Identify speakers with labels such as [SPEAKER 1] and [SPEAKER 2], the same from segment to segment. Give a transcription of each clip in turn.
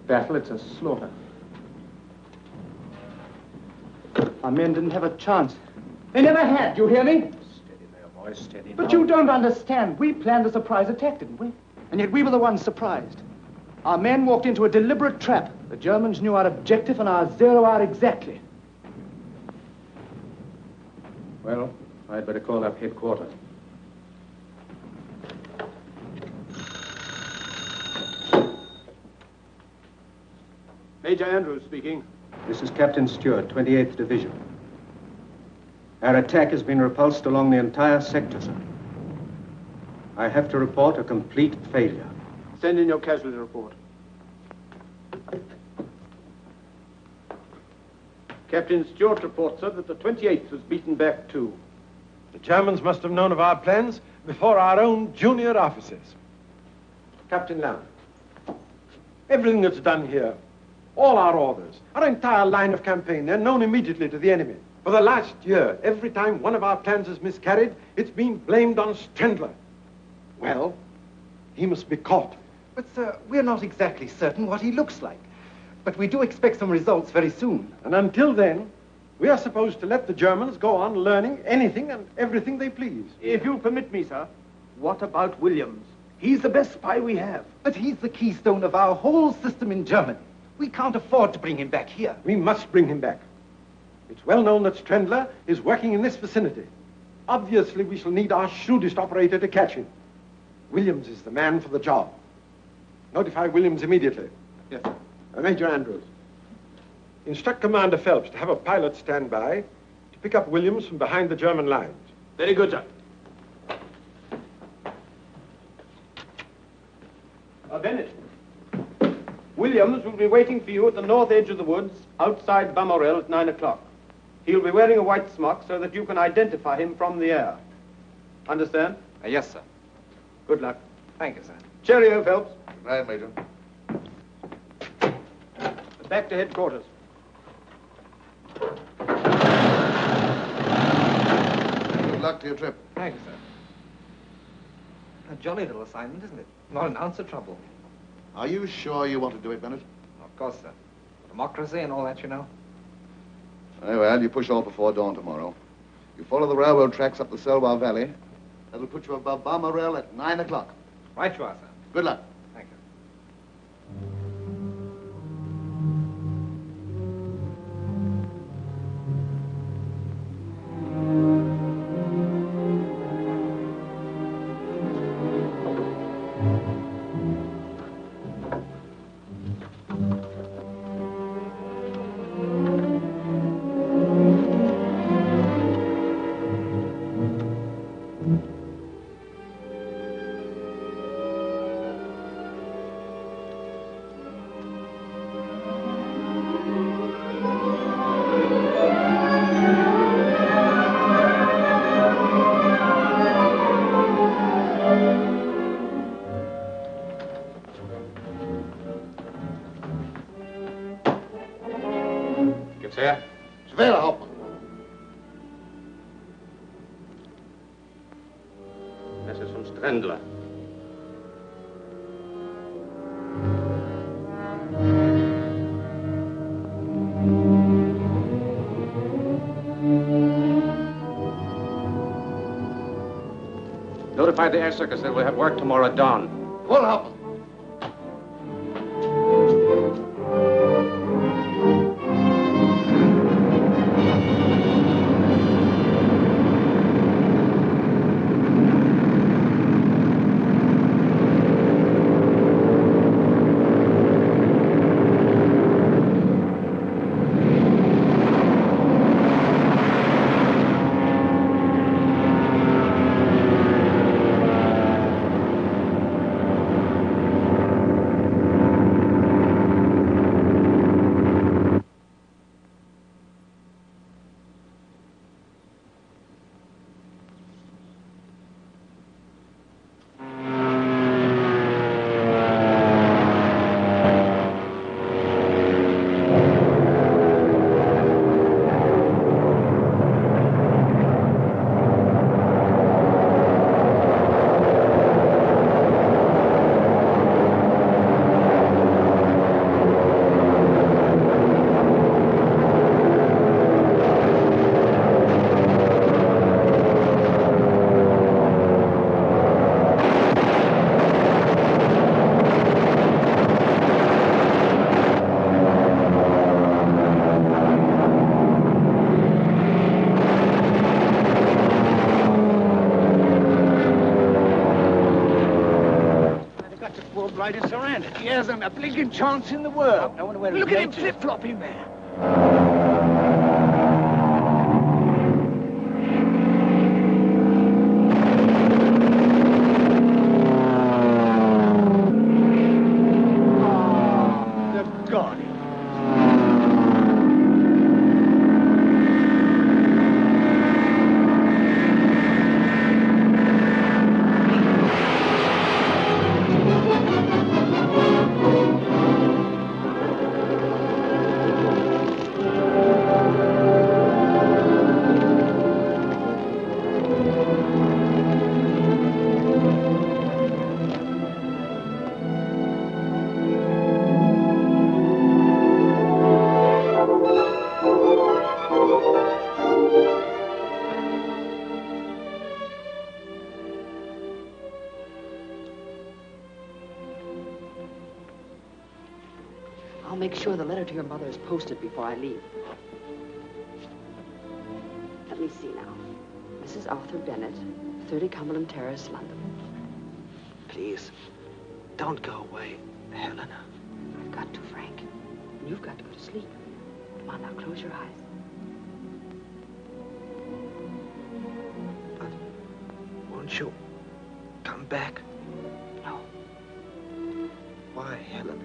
[SPEAKER 1] battle, it's a slaughter. Our men didn't have a chance. They never had, you hear me?
[SPEAKER 2] Steady there, boys, steady.
[SPEAKER 1] But you don't understand. We planned a surprise attack, didn't we? And yet we were the ones surprised. Our men walked into a deliberate trap. The Germans knew our objective and our zero hour exactly.
[SPEAKER 2] Well, I'd better call up headquarters.
[SPEAKER 3] Major Andrews speaking.
[SPEAKER 2] This is Captain Stewart, 28th Division. Our attack has been repulsed along the entire sector, sir. I have to report a complete failure.
[SPEAKER 3] Send in your casualty report. Captain Stewart reports, sir, that the 28th was beaten back too.
[SPEAKER 4] The Germans must have known of our plans before our own junior officers. Captain Lamb, everything that's done here, all our orders, our entire line of campaign, they're known immediately to the enemy. For the last year, every time one of our plans has miscarried, it's been blamed on Strendler. Well, he must be caught.
[SPEAKER 1] But, sir, we're not exactly certain what he looks like. But we do expect some results very soon.
[SPEAKER 4] And until then, we are supposed to let the Germans go on learning anything and everything they please.
[SPEAKER 3] If you'll permit me, sir, what about Williams? He's the best spy we have.
[SPEAKER 1] But he's the keystone of our whole system in Germany. We can't afford to bring him back here.
[SPEAKER 4] We must bring him back. It's well known that Strendler is working in this vicinity. Obviously, we shall need our shrewdest operator to catch him. Williams is the man for the job. Notify Williams immediately.
[SPEAKER 3] Yes, sir. Major Andrews.
[SPEAKER 4] Instruct Commander Phelps to have a pilot stand by to pick up Williams from behind the German lines.
[SPEAKER 3] Very good, sir. Bennett. Williams will be waiting for you at the north edge of the woods outside Bamorel at 9 o'clock. He'll be wearing a white smock so that you can identify him from the air. Understand?
[SPEAKER 5] Yes, sir.
[SPEAKER 3] Good luck.
[SPEAKER 5] Thank you, sir.
[SPEAKER 3] Cheerio, Phelps.
[SPEAKER 6] Good night, Major.
[SPEAKER 3] Back to headquarters.
[SPEAKER 6] Good luck to your trip.
[SPEAKER 5] Thank you, sir. A jolly little assignment, isn't it? Not an ounce of trouble.
[SPEAKER 6] Are you sure you want to do it, Bennett?
[SPEAKER 5] Of course, sir. Democracy and all that, you know.
[SPEAKER 6] Very well, you push off before dawn tomorrow. You follow the railroad tracks up the Selvar Valley. That'll put you above Balmoral at 9 o'clock.
[SPEAKER 5] Right you are, sir.
[SPEAKER 6] Good luck.
[SPEAKER 5] Thank you.
[SPEAKER 6] Schwerer Hauptmann.
[SPEAKER 3] Das ist von Strendler.
[SPEAKER 2] Notify the air circus that we'll have work tomorrow at dawn.
[SPEAKER 6] Wohl, Hauptmann.
[SPEAKER 7] understand it. He hasn't a blinking chance in the world.
[SPEAKER 1] I wonder where
[SPEAKER 7] Look
[SPEAKER 1] his
[SPEAKER 7] at him
[SPEAKER 1] mate is.
[SPEAKER 7] flip-flopping there. The God.
[SPEAKER 8] I'll make sure the letter to your mother is posted before I leave. Let me see now. Mrs. Arthur Bennett, 30 Cumberland Terrace, London.
[SPEAKER 7] Please, don't go away, Helena.
[SPEAKER 8] I've got to, Frank. And you've got to go to sleep. Come on now, close your eyes.
[SPEAKER 7] But won't you come back?
[SPEAKER 8] No,
[SPEAKER 7] Why, Helena?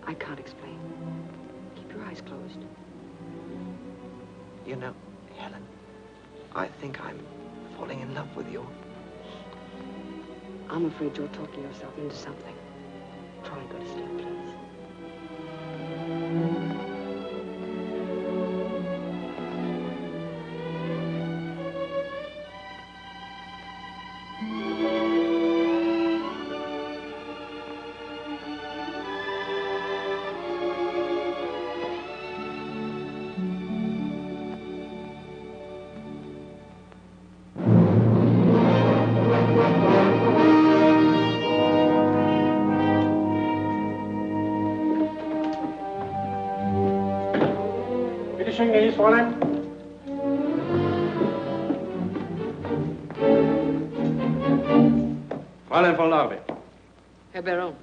[SPEAKER 8] I can't explain. Keep your eyes closed.
[SPEAKER 7] You know, Helen, I think I'm falling in love with you.
[SPEAKER 8] I'm afraid you're talking yourself into something. Try and go to sleep, please.
[SPEAKER 4] Fräulein. Fräulein von Larve.
[SPEAKER 8] Herr Baron.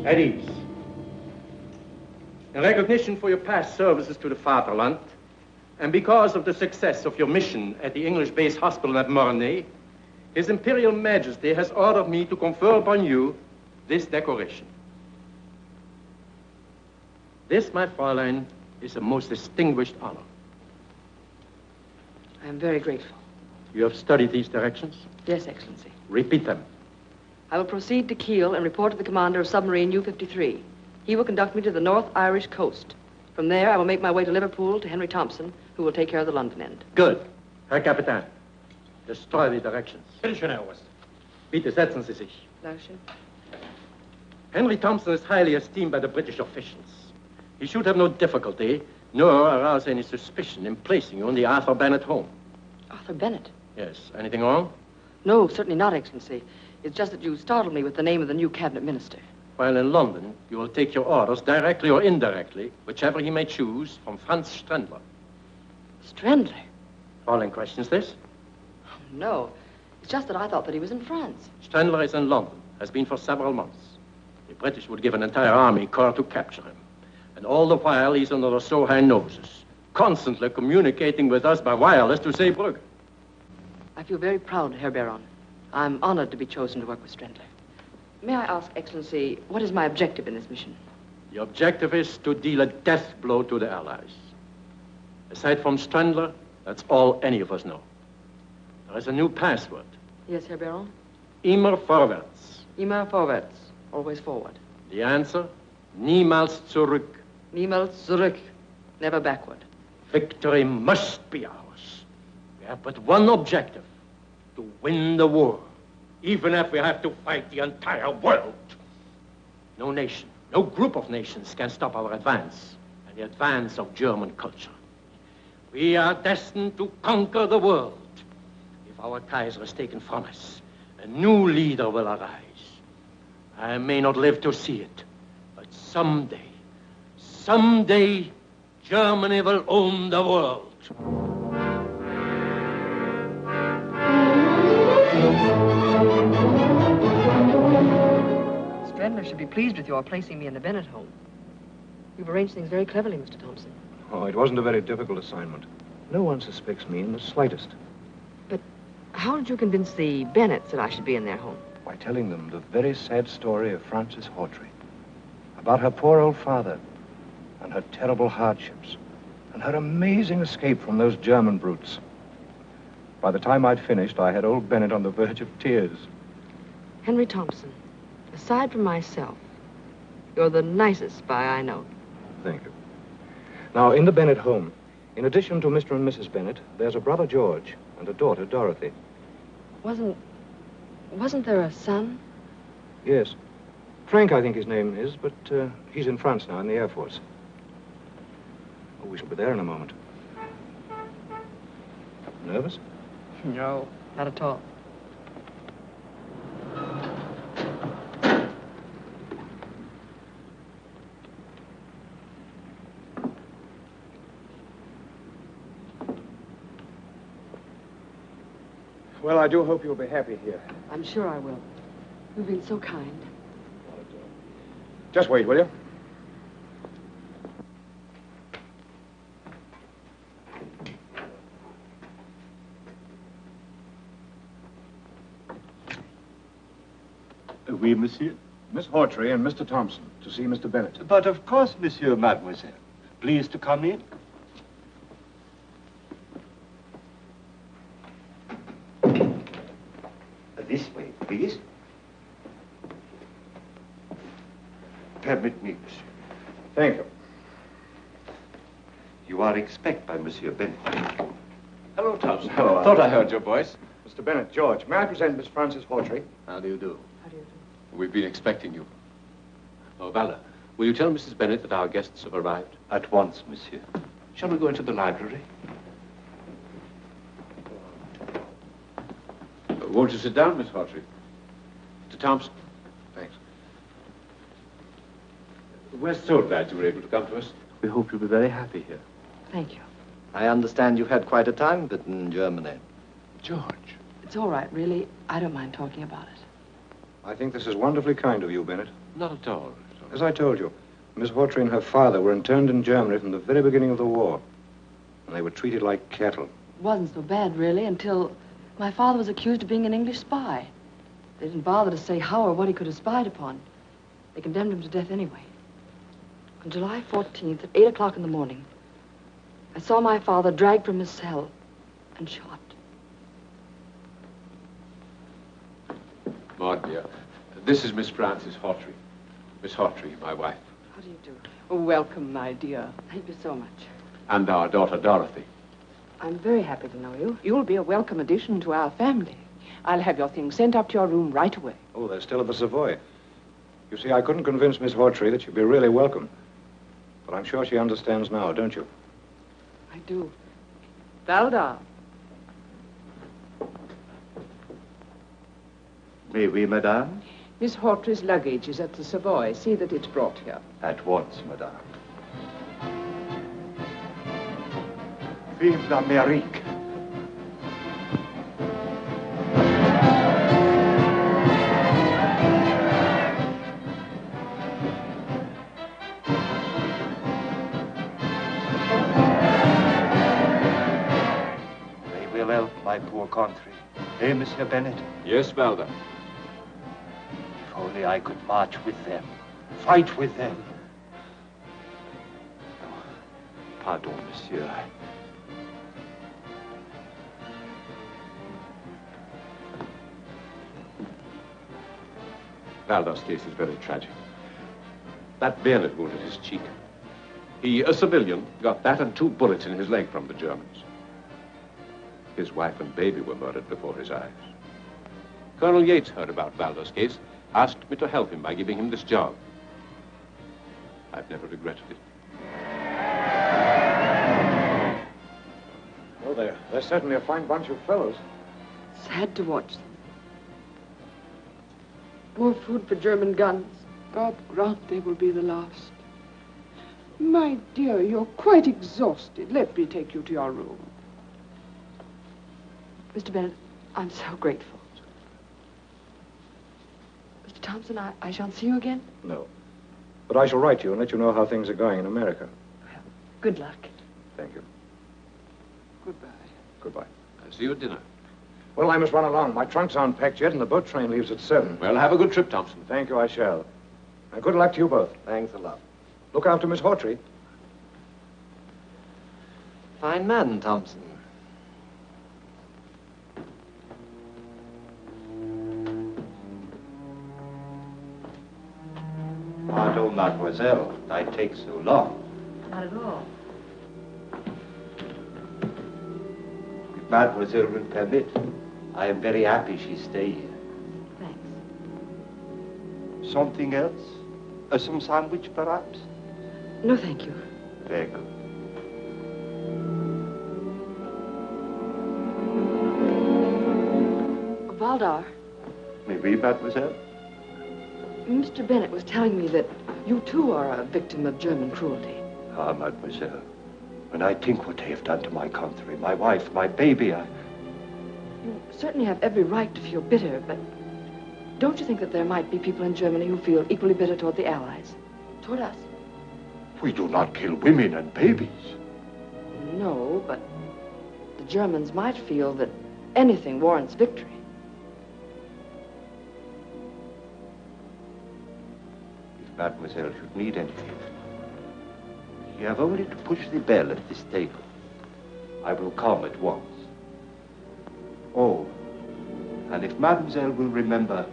[SPEAKER 4] At ease. In recognition for your past services to the Vaterland, and because of the success of your mission at the English base hospital at Mornay, His Imperial Majesty has ordered me to confer upon you this decoration. This, my Fräulein, is a most distinguished honor.
[SPEAKER 8] I am very grateful.
[SPEAKER 4] You have studied these directions?
[SPEAKER 8] Yes, Excellency.
[SPEAKER 4] Repeat them.
[SPEAKER 8] I will proceed to Kiel and report to the commander of submarine U-53. He will conduct me to the North Irish coast. From there, I will make my way to Liverpool to Henry Thompson, who will take care of the London end.
[SPEAKER 4] Good. Herr Kapitän, destroy the directions. Bitte setzen Sie sich.
[SPEAKER 8] Dankeschön.
[SPEAKER 4] Henry Thompson is highly esteemed by the British officials. He should have no difficulty, nor arouse any suspicion in placing you in the Arthur Bennett home.
[SPEAKER 8] Arthur Bennett?
[SPEAKER 4] Yes. Anything wrong?
[SPEAKER 8] No, certainly not, Excellency. It's just that you startled me with the name of the new cabinet minister.
[SPEAKER 4] While in London, you will take your orders directly or indirectly, whichever he may choose, from Franz Strendler.
[SPEAKER 8] Strendler?
[SPEAKER 4] Fräulein questions this?
[SPEAKER 8] No. It's just that I thought that he was in France.
[SPEAKER 4] Strendler is in London, has been for several months. The British would give an entire army corps to capture him. And all the while, he's under our so high noses, constantly communicating with us by wireless to Zeebrugge.
[SPEAKER 8] I feel very proud, Herr Baron. I'm honored to be chosen to work with Strendler. May I ask, Excellency, what is my objective in this mission?
[SPEAKER 4] The objective is to deal a death blow to the Allies. Aside from Strendler, that's all any of us know. There is a new password.
[SPEAKER 8] Yes, Herr Baron?
[SPEAKER 4] Immer vorwärts.
[SPEAKER 8] Immer vorwärts. Always forward.
[SPEAKER 4] The answer? Niemals zurück.
[SPEAKER 8] Niemals zurück. Never backward.
[SPEAKER 4] Victory must be ours. We have but one objective, to win the war, even if we have to fight the entire world. No nation, no group of nations can stop our advance and the advance of German culture. We are destined to conquer the world. If our Kaiser is taken from us, a new leader will arise. I may not live to see it, but someday, Germany will own the world.
[SPEAKER 8] Chandler should be pleased with your placing me in the Bennett home. You've arranged things very cleverly, Mr. Thompson.
[SPEAKER 9] Oh, it wasn't a very difficult assignment. No one suspects me in the slightest.
[SPEAKER 8] But how did you convince the Bennetts that I should be in their home?
[SPEAKER 9] By telling them the very sad story of Frances Hawtrey. About her poor old father and her terrible hardships and her amazing escape from those German brutes. By the time I'd finished, I had old Bennett on the verge of tears.
[SPEAKER 8] Henry Thompson, aside from myself, you're the nicest spy I know.
[SPEAKER 9] Thank you. Now, in the Bennett home, in addition to Mr. and Mrs. Bennett, there's a brother, George, and a daughter, Dorothy.
[SPEAKER 8] Wasn't there a son?
[SPEAKER 9] Yes. Frank, I think his name is, but he's in France now, in the Air Force. Oh, we shall be there in a moment. Nervous?
[SPEAKER 8] No, not at all.
[SPEAKER 4] Well, I do hope you'll be happy here.
[SPEAKER 8] I'm sure I will. You've been so kind.
[SPEAKER 4] Just wait, will you?
[SPEAKER 10] Oui, monsieur.
[SPEAKER 9] Miss Hawtrey and Mr. Thompson, to see Mr. Bennett.
[SPEAKER 10] But of course, monsieur, mademoiselle. Please to come in. This way, please. Permit me, monsieur.
[SPEAKER 9] Thank you.
[SPEAKER 10] You are expected by Monsieur Bennett.
[SPEAKER 3] Hello, Thompson.
[SPEAKER 9] Hello,
[SPEAKER 3] Thought I heard your voice.
[SPEAKER 9] Mr. Bennett, George, may I present Miss Frances Hawtrey?
[SPEAKER 11] How do you do?
[SPEAKER 8] How do you do?
[SPEAKER 11] We've been expecting you. Oh, Valder, will you tell Mrs. Bennett that our guests have arrived?
[SPEAKER 10] At once, monsieur.
[SPEAKER 11] Shall we go into the library? Won't you sit down, Miss Hawtrey? Mr. Thompson.
[SPEAKER 9] Thanks.
[SPEAKER 11] We're so glad you were able to come to us.
[SPEAKER 7] We hope you'll be very happy here.
[SPEAKER 8] Thank you.
[SPEAKER 7] I understand you've had quite a time of it in Germany.
[SPEAKER 11] George.
[SPEAKER 8] It's all right, really. I don't mind talking about it.
[SPEAKER 9] I think this is wonderfully kind of you, Bennett.
[SPEAKER 11] Not at all.
[SPEAKER 9] As I told you, Miss Hawtrey and her father were interned in Germany from the very beginning of the war. And they were treated like cattle.
[SPEAKER 8] It wasn't so bad, really, until my father was accused of being an English spy. They didn't bother to say how or what he could have spied upon. They condemned him to death anyway. On July 14th, at 8 o'clock in the morning, I saw my father dragged from his cell and shot.
[SPEAKER 11] Maud, dear, this is Miss Frances Hawtrey. Miss Hawtrey, my wife.
[SPEAKER 8] How do you do?
[SPEAKER 12] Welcome, my dear.
[SPEAKER 8] Thank you so much.
[SPEAKER 11] And our daughter, Dorothy.
[SPEAKER 8] I'm very happy to know you.
[SPEAKER 12] You'll be a welcome addition to our family. I'll have your things sent up to your room right away.
[SPEAKER 9] Oh, they're still at the Savoy. You see, I couldn't convince Miss Hawtrey that she'd be really welcome. But I'm sure she understands now, don't you?
[SPEAKER 8] I do.
[SPEAKER 12] Valdar.
[SPEAKER 10] May we, madame?
[SPEAKER 12] Miss Hawtrey's luggage is at the Savoy. See that it's brought here.
[SPEAKER 10] At once, madame. Vive l'Amérique! They will help my poor country. Eh, Monsieur Bennett?
[SPEAKER 11] Yes, Valder.
[SPEAKER 10] If only I could march with them, fight with them. Oh, pardon, monsieur.
[SPEAKER 11] Valdar's case is very tragic. That bayonet wound at his cheek. He, a civilian, got that and 2 bullets in his leg from the Germans. His wife and baby were murdered before his eyes. Colonel Yates heard about Valdar's case, asked me to help him by giving him this job. I've never regretted it.
[SPEAKER 9] Oh, they're certainly a fine bunch of fellows.
[SPEAKER 8] Sad to watch them. More food for German guns.
[SPEAKER 12] God grant they will be the last. My dear, you're quite exhausted. Let me take you to your room.
[SPEAKER 8] Mr. Bennett, I'm so grateful. Mr. Thompson, I shan't see you again?
[SPEAKER 9] No. But I shall write you and let you know how things are going in America.
[SPEAKER 8] Good luck.
[SPEAKER 9] Thank you.
[SPEAKER 12] Goodbye.
[SPEAKER 9] Goodbye.
[SPEAKER 11] I'll see you at dinner.
[SPEAKER 9] Well, I must run along. My trunks aren't packed yet, and the boat train leaves at 7.
[SPEAKER 11] Well, have a good trip, Thompson.
[SPEAKER 9] Thank you, I shall. And good luck to you both.
[SPEAKER 2] Thanks a lot.
[SPEAKER 9] Look after Miss Hawtrey.
[SPEAKER 7] Fine man, Thompson.
[SPEAKER 2] Pardon, mademoiselle. I take so long.
[SPEAKER 8] Not at all.
[SPEAKER 2] If mademoiselle will permit, I am very happy she stay here.
[SPEAKER 8] Thanks.
[SPEAKER 2] Something else? Some sandwich, perhaps?
[SPEAKER 8] No, thank you.
[SPEAKER 2] Very good.
[SPEAKER 8] Valdar,
[SPEAKER 2] Oui, mademoiselle?
[SPEAKER 8] Mr. Bennett was telling me that you too are a victim of German cruelty.
[SPEAKER 2] Ah, mademoiselle, when I think what they have done to my country, my wife, my baby,
[SPEAKER 8] You certainly have every right to feel bitter, but don't you think that there might be people in Germany who feel equally bitter toward the Allies? Toward us?
[SPEAKER 2] We do not kill women and babies.
[SPEAKER 8] No, but the Germans might feel that anything warrants victory.
[SPEAKER 2] If mademoiselle should need anything, you have only to push the bell at this table. I will come at once. Oh, and if mademoiselle will remember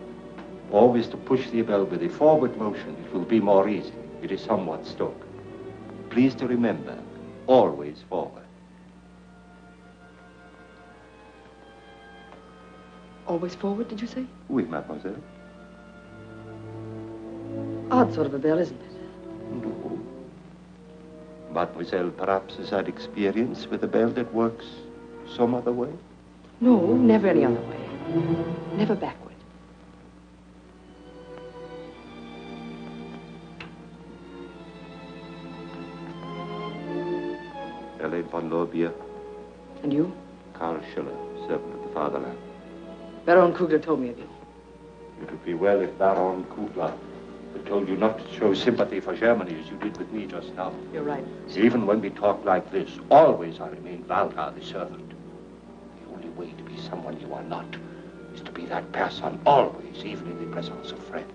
[SPEAKER 2] always to push the bell with a forward motion, it will be more easy. It is somewhat stuck. Please to remember, always forward.
[SPEAKER 8] Always forward, did you say?
[SPEAKER 2] Oui, mademoiselle.
[SPEAKER 8] Odd sort of a bell, isn't it?
[SPEAKER 2] No. Mademoiselle perhaps has had experience with a bell that works some other way?
[SPEAKER 8] No, never any other way. Never backward.
[SPEAKER 2] Ellen von Lorbier.
[SPEAKER 8] And you?
[SPEAKER 2] Karl Schiller, servant of the fatherland.
[SPEAKER 8] Baron Kugler told me of you.
[SPEAKER 2] It would be well if Baron Kugler had told you not to show sympathy for Germany as you did with me just now.
[SPEAKER 8] You're right.
[SPEAKER 2] Even when we talk like this, always I remain Valdar, the servant. The only way to be someone you are not is to be that person always, even in the presence of friends.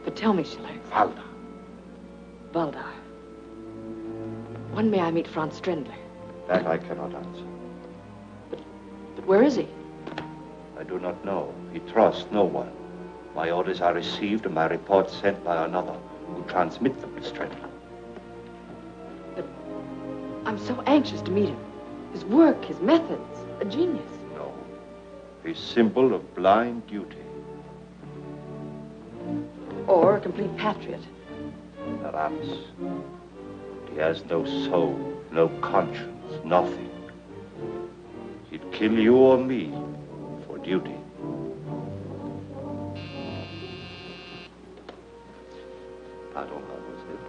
[SPEAKER 8] But tell me, Schiller.
[SPEAKER 2] Valdar.
[SPEAKER 8] Valdar. When may I meet Franz Strendler?
[SPEAKER 2] That I cannot answer.
[SPEAKER 8] But where is he?
[SPEAKER 2] I do not know. He trusts no one. My orders are received and my reports sent by another who transmit them to Strendler.
[SPEAKER 8] But I'm so anxious to meet him. His work, his methods, a genius.
[SPEAKER 2] No. A symbol of blind duty.
[SPEAKER 8] Or a complete patriot.
[SPEAKER 2] Perhaps. He has no soul, no conscience, nothing. He'd kill you or me for duty. Pardon, mademoiselle.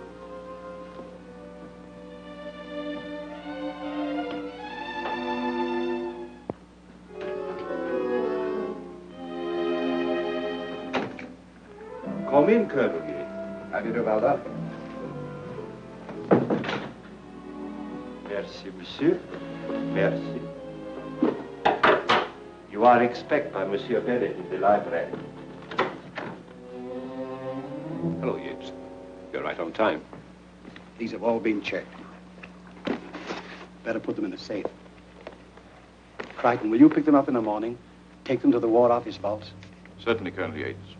[SPEAKER 2] Come in, Colonel Yates.
[SPEAKER 9] How do you do, Valder?
[SPEAKER 2] Merci, monsieur. Merci. You are expected by Monsieur Bennett in the library.
[SPEAKER 11] Hello, Yates. You're right on time.
[SPEAKER 13] These have all been checked. Better put them in a safe. Crichton, will you pick them up in the morning? Take them to the War Office vaults?
[SPEAKER 11] Certainly, Colonel Yates.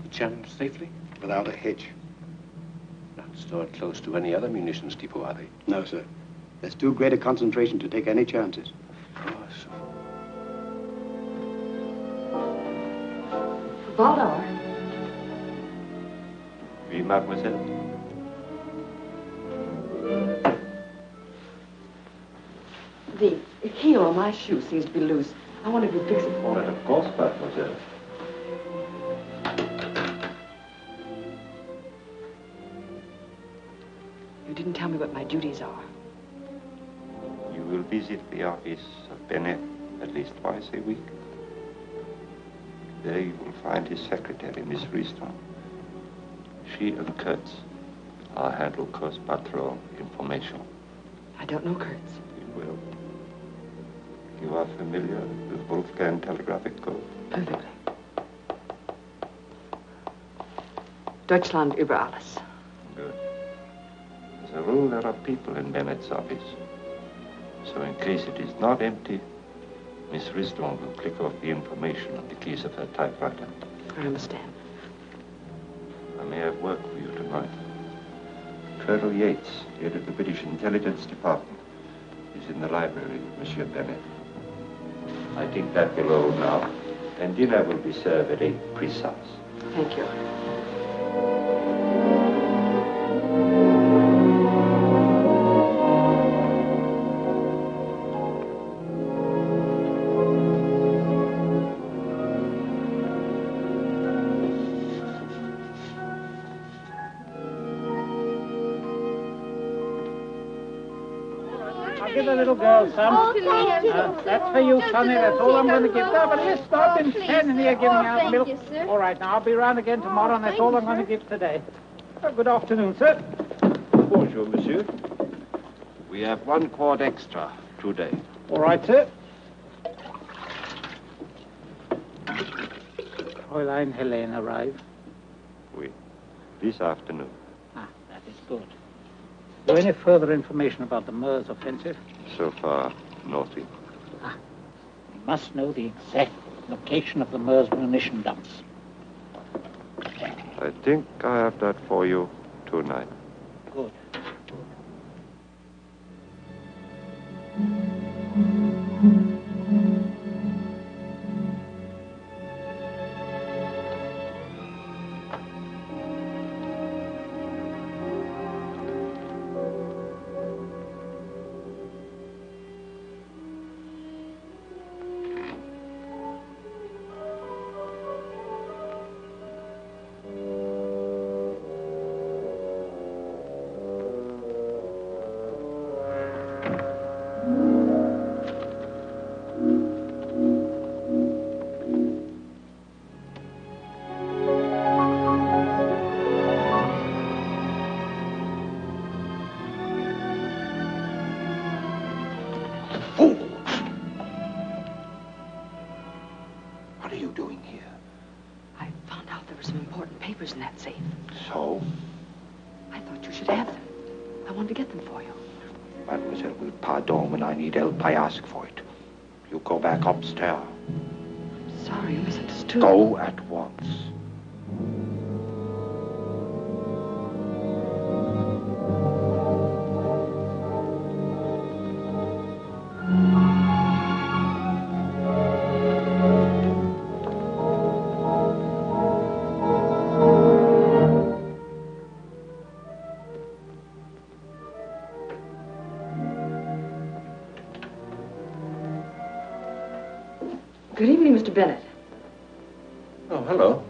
[SPEAKER 10] The channel safely?
[SPEAKER 13] Without a hitch.
[SPEAKER 10] Not stored close to any other munitions depot, are they?
[SPEAKER 13] No, sir. There's too great a concentration to take any chances.
[SPEAKER 10] Of course.
[SPEAKER 8] Valdar.
[SPEAKER 2] Oui, mademoiselle.
[SPEAKER 8] heel on my shoe seems to be loose. I wonder if you'd fix it for me.
[SPEAKER 2] But of course, mademoiselle.
[SPEAKER 8] You didn't tell me what my duties are.
[SPEAKER 2] You will visit the office of Bennett at least twice a week. There you will find his secretary, Miss Riston. She and Katz are handle Coast Patrol information.
[SPEAKER 8] I don't know Kurtz.
[SPEAKER 2] You will. You are familiar with Wolfgang telegraphic code?
[SPEAKER 8] Perfectly. Deutschland über alles.
[SPEAKER 2] Good. As a rule, there are people in Bennett's office. So in case it is not empty, Miss Riston will click off the information on the keys of her typewriter.
[SPEAKER 8] I understand.
[SPEAKER 2] I may have work for you tonight. Colonel Yates, head of the British Intelligence Department, is in the library with Monsieur Bennett. I think that will all now. And dinner will be served at 8 precise.
[SPEAKER 8] Thank you.
[SPEAKER 14] Give the little girl some.
[SPEAKER 15] Oh, thank you.
[SPEAKER 14] That's for you, Sonny. That's all I'm going to give her. But
[SPEAKER 15] Oh,
[SPEAKER 14] let's stop in
[SPEAKER 15] please,
[SPEAKER 14] standing here giving out
[SPEAKER 15] thank
[SPEAKER 14] milk.
[SPEAKER 15] you, sir.
[SPEAKER 14] All right, now I'll be round again tomorrow, and that's
[SPEAKER 15] thank
[SPEAKER 14] all
[SPEAKER 15] you,
[SPEAKER 14] I'm going to
[SPEAKER 15] sir.
[SPEAKER 14] give today. Good afternoon, sir.
[SPEAKER 11] Bonjour, monsieur. We have 1 quart extra today.
[SPEAKER 14] All right, sir. Fräulein Helene arrived.
[SPEAKER 2] Oui. This afternoon.
[SPEAKER 14] Ah, that is good. Is there any further information about the Morse offensive?
[SPEAKER 2] So far, nothing.
[SPEAKER 14] We must know the exact location of the Morse munition dumps.
[SPEAKER 2] I think I have that for you tonight.
[SPEAKER 14] Good.
[SPEAKER 2] What are you doing here?
[SPEAKER 8] I found out there were some important papers in that safe.
[SPEAKER 2] So?
[SPEAKER 8] I thought you should have them. I wanted to get them for you.
[SPEAKER 2] Mademoiselle will pardon when I need help. I ask for it. You go back upstairs.
[SPEAKER 8] Sorry, you misunderstood.
[SPEAKER 2] Go at once.
[SPEAKER 8] Good evening, Mr. Bennett.
[SPEAKER 11] Oh, hello.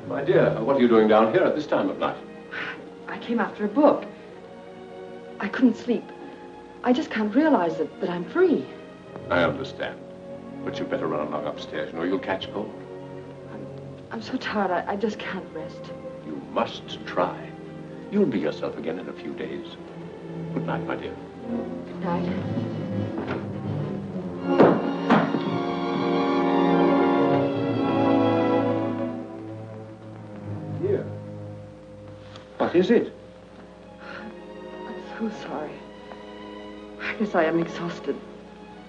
[SPEAKER 11] My dear, what are you doing down here at this time of night?
[SPEAKER 8] I came after a book. I couldn't sleep. I just can't realize that I'm free.
[SPEAKER 11] I understand. But you better run along upstairs, you know, you'll catch cold.
[SPEAKER 8] I'm so tired, I just can't rest.
[SPEAKER 11] You must try. You'll be yourself again in a few days. Good night, my dear.
[SPEAKER 8] Good night.
[SPEAKER 11] Here. What is it?
[SPEAKER 8] I'm so sorry. I guess I am exhausted.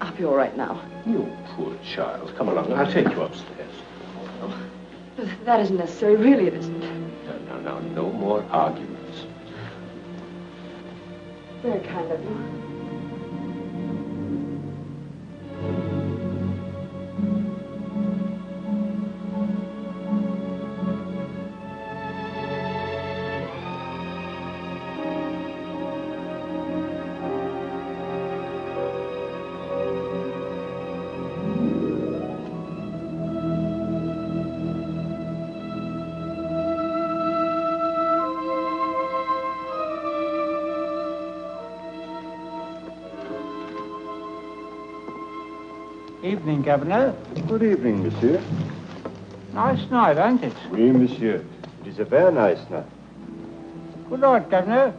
[SPEAKER 8] I'll be all right now.
[SPEAKER 11] You poor child. Come along, I'll take you upstairs.
[SPEAKER 8] Oh, that isn't necessary. Really, it isn't.
[SPEAKER 11] No, no more arguments.
[SPEAKER 8] Very kind of you.
[SPEAKER 14] Evening, Governor.
[SPEAKER 15] Good evening, monsieur.
[SPEAKER 14] Nice night, ain't it?
[SPEAKER 15] Oui, monsieur. It is a very nice night.
[SPEAKER 14] Good night, Governor.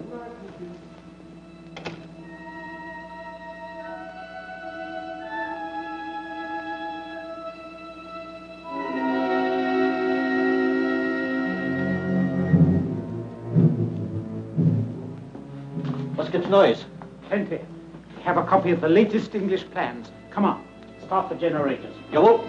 [SPEAKER 10] What's gets noise?
[SPEAKER 14] Plenty. Have a copy of the latest English plans. Come on, start the generators.
[SPEAKER 10] Jawohl.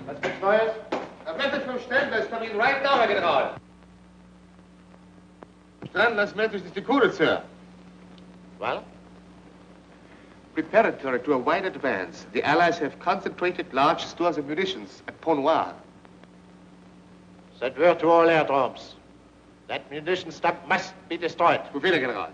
[SPEAKER 6] Was gibt's Neues? A message from Stendler's coming right now, Herr General. Stendler's message is decoded, sir. Well? Preparatory to a wide advance, the Allies have concentrated large stores of munitions at Pont Noir.
[SPEAKER 10] Send word to all airdromes. That munition dump must be destroyed.
[SPEAKER 6] Befehle, General.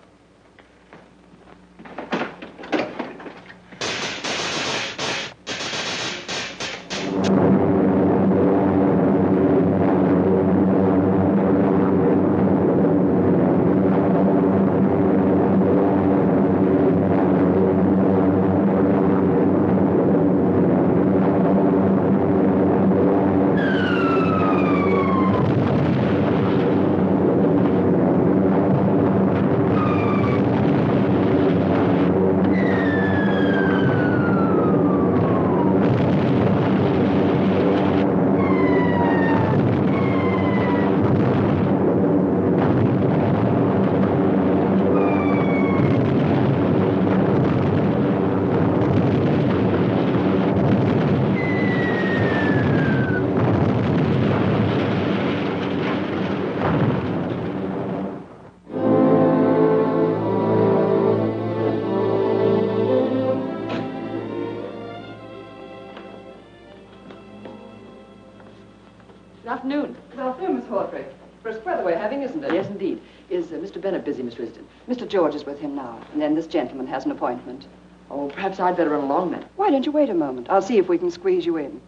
[SPEAKER 8] Good afternoon. Good afternoon, Miss Hawtrey. Brisk weather we're having, isn't it? Yes, indeed. Is Mr. Bennett busy, Miss Risden?
[SPEAKER 16] Mr. George is with him now, and then this gentleman has an appointment.
[SPEAKER 8] Oh, perhaps I'd better run along then.
[SPEAKER 16] Why don't you wait a moment? I'll see if we can squeeze you in.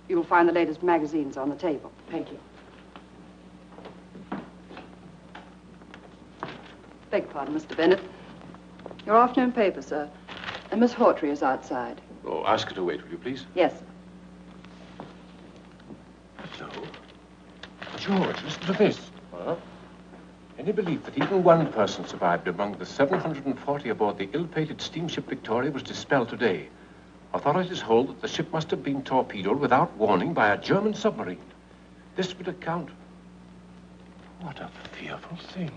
[SPEAKER 16] You'll find the latest magazines on the table.
[SPEAKER 8] Thank you.
[SPEAKER 16] Beg pardon, Mr. Bennett. Your afternoon paper, sir. And Miss Hawtrey is outside.
[SPEAKER 11] Oh, ask her to wait, will you please?
[SPEAKER 16] Yes.
[SPEAKER 11] Hello. George, listen to this. Huh? Any belief that even one person survived among the 740 aboard the ill-fated steamship Victoria was dispelled today. Authorities hold that the ship must have been torpedoed without warning by a German submarine. This would account... What a fearful thing.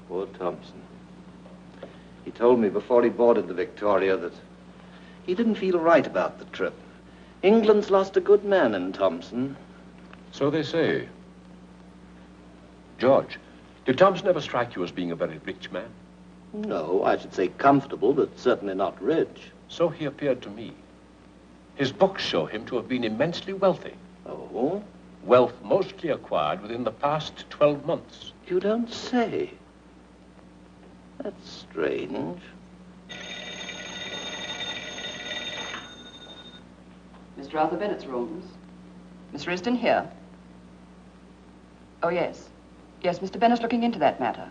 [SPEAKER 7] Poor Thompson. He told me before he boarded the Victoria that he didn't feel right about the trip. England's lost a good man in Thompson.
[SPEAKER 11] So they say. George, did Thompson ever strike you as being a very rich man?
[SPEAKER 7] No, I should say comfortable, but certainly not rich.
[SPEAKER 11] So he appeared to me. His books show him to have been immensely wealthy.
[SPEAKER 7] Oh?
[SPEAKER 11] Wealth mostly acquired within the past 12 months.
[SPEAKER 7] You don't say. That's strange.
[SPEAKER 16] Mr. Arthur Bennett's rooms. Miss Risden here. Oh, yes. Yes, Mr. Bennett's looking into that matter.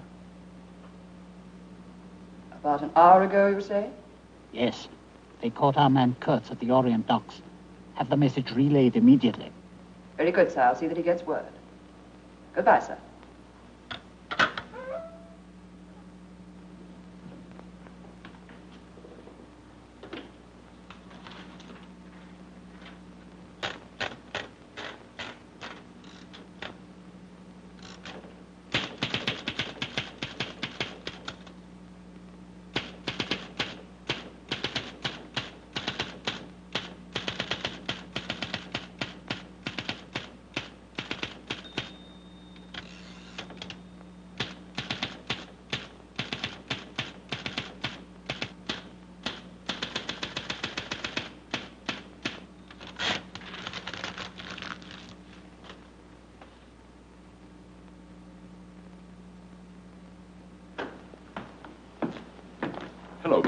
[SPEAKER 16] About an hour ago, you say?
[SPEAKER 14] Yes. They caught our man Katz at the Orient docks. Have the message relayed immediately.
[SPEAKER 16] Very good, sir. I'll see that he gets word. Goodbye, sir.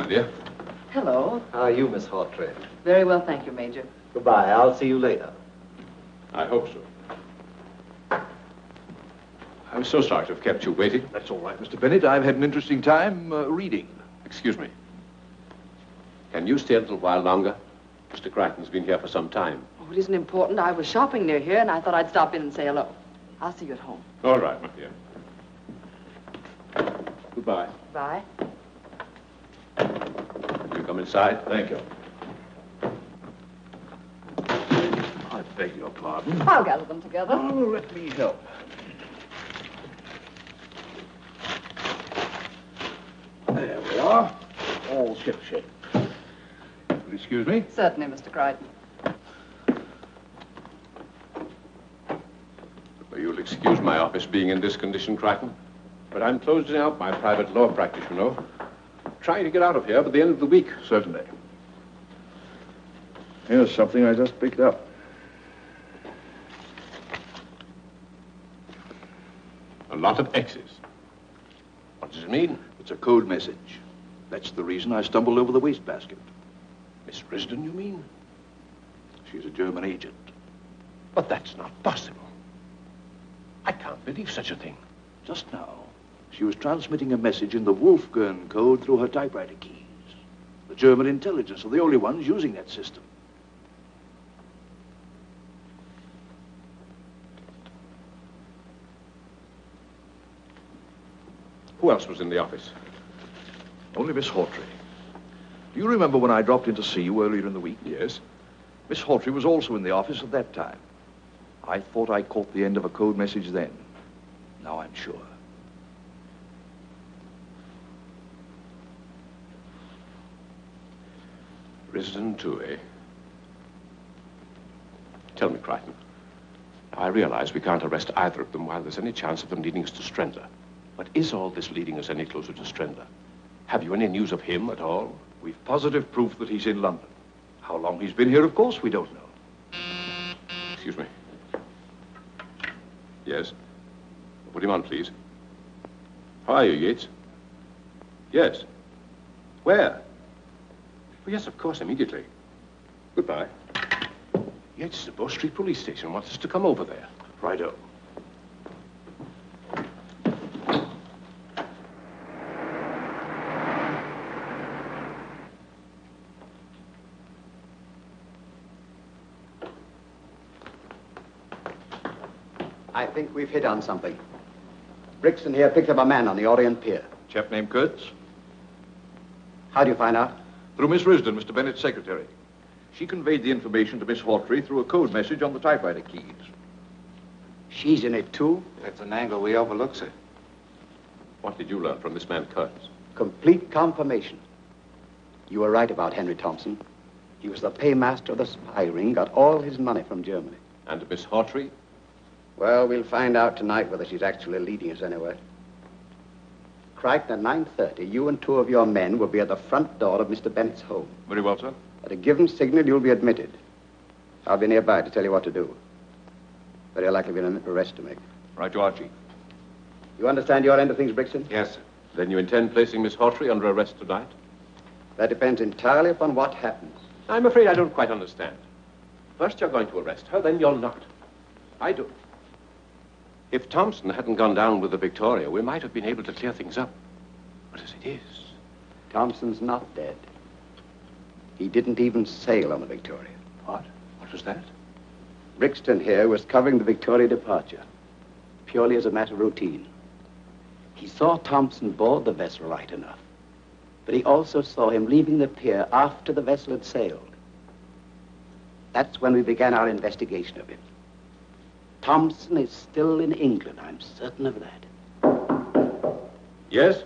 [SPEAKER 11] my dear.
[SPEAKER 16] Hello.
[SPEAKER 7] How are you, Miss Hawtrey?
[SPEAKER 16] Very well, thank you, Major.
[SPEAKER 7] Goodbye. I'll see you later.
[SPEAKER 11] I hope so. I'm so sorry to have kept you waiting.
[SPEAKER 17] That's all right, Mr. Bennett. I've had an interesting time reading.
[SPEAKER 11] Excuse me. Can you stay a little while longer? Mr. Crichton's been here for some time.
[SPEAKER 8] Oh, it isn't important. I was shopping near here, and I thought I'd stop in and say hello. I'll see you at home.
[SPEAKER 11] All right, my dear. Goodbye.
[SPEAKER 8] Bye.
[SPEAKER 11] You come inside.
[SPEAKER 17] Thank you. I beg your pardon.
[SPEAKER 16] I'll gather them together.
[SPEAKER 17] Oh, let me help. There we are. All shipshape. Will you excuse me?
[SPEAKER 16] Certainly, Mr. Crichton.
[SPEAKER 11] You'll excuse my office being in this condition, Crichton. But I'm closing out my private law practice, you know. Trying to get out of here by the end of the week.
[SPEAKER 17] Certainly. Here's something I just picked up.
[SPEAKER 11] A lot of X's. What does it mean?
[SPEAKER 17] It's a code message. That's the reason I stumbled over the wastebasket.
[SPEAKER 11] Miss Risden, you mean?
[SPEAKER 17] She's a German agent.
[SPEAKER 11] But that's not possible. I can't believe such a thing.
[SPEAKER 17] Just now, she was transmitting a message in the Wolfgang code through her typewriter keys. The German intelligence are the only ones using that system.
[SPEAKER 11] Who else was in the office?
[SPEAKER 17] Only Miss Hawtrey. Do you remember when I dropped in to see you earlier in the week?
[SPEAKER 11] Yes.
[SPEAKER 17] Miss Hawtrey was also in the office at that time. I thought I caught the end of a code message then. Now I'm sure.
[SPEAKER 11] Risden too, eh? Tell me, Crichton. Now, I realize we can't arrest either of them while there's any chance of them leading us to Strendler. But is all this leading us any closer to Strendler? Have you any news of him at all?
[SPEAKER 17] We've positive proof that he's in London. How long he's been here, of course, we don't know.
[SPEAKER 11] Excuse me. Yes? Put him on, please. How are you, Yates? Yes. Where? Oh, yes, of course, immediately. Goodbye. Yates is the Bow Street Police Station. Wants us to come over there.
[SPEAKER 17] Righto.
[SPEAKER 13] I think we've hit on something. Brixton here picked up a man on the Orient Pier.
[SPEAKER 17] Chap named Kurtz?
[SPEAKER 13] How do you find out?
[SPEAKER 17] Through Miss Risden, Mr. Bennett's secretary. She conveyed the information to Miss Hawtrey through a code message on the typewriter keys.
[SPEAKER 13] She's in it, too?
[SPEAKER 2] That's an angle we overlook, sir.
[SPEAKER 11] What did you learn from this man, Kurtz?
[SPEAKER 13] Complete confirmation. You were right about Henry Thompson. He was the paymaster of the spy ring, got all his money from Germany.
[SPEAKER 11] And Miss Hawtrey?
[SPEAKER 13] Well, we'll find out tonight whether she's actually leading us anywhere. Crichton, at 9:30, you and two of your men will be at the front door of Mr. Bennett's home.
[SPEAKER 17] Very well, sir.
[SPEAKER 13] At a given signal, you'll be admitted. I'll be nearby to tell you what to do. Very likely be an arrest to make.
[SPEAKER 17] Right you are, Chief.
[SPEAKER 13] You understand your end of things, Brixton?
[SPEAKER 11] Yes, sir. Then you intend placing Miss Hawtrey under arrest tonight?
[SPEAKER 13] That depends entirely upon what happens.
[SPEAKER 11] I'm afraid I don't quite understand. First you're going to arrest her, then you're not. I do. If Thompson hadn't gone down with the Victoria, we might have been able to clear things up. But as it is...
[SPEAKER 13] Thompson's not dead. He didn't even sail on the Victoria.
[SPEAKER 11] What? What was that?
[SPEAKER 13] Brixton here was covering the Victoria departure, purely as a matter of routine. He saw Thompson board the vessel right enough, but he also saw him leaving the pier after the vessel had sailed. That's when we began our investigation of him. Thompson is still in England, I'm certain of that.
[SPEAKER 11] Yes?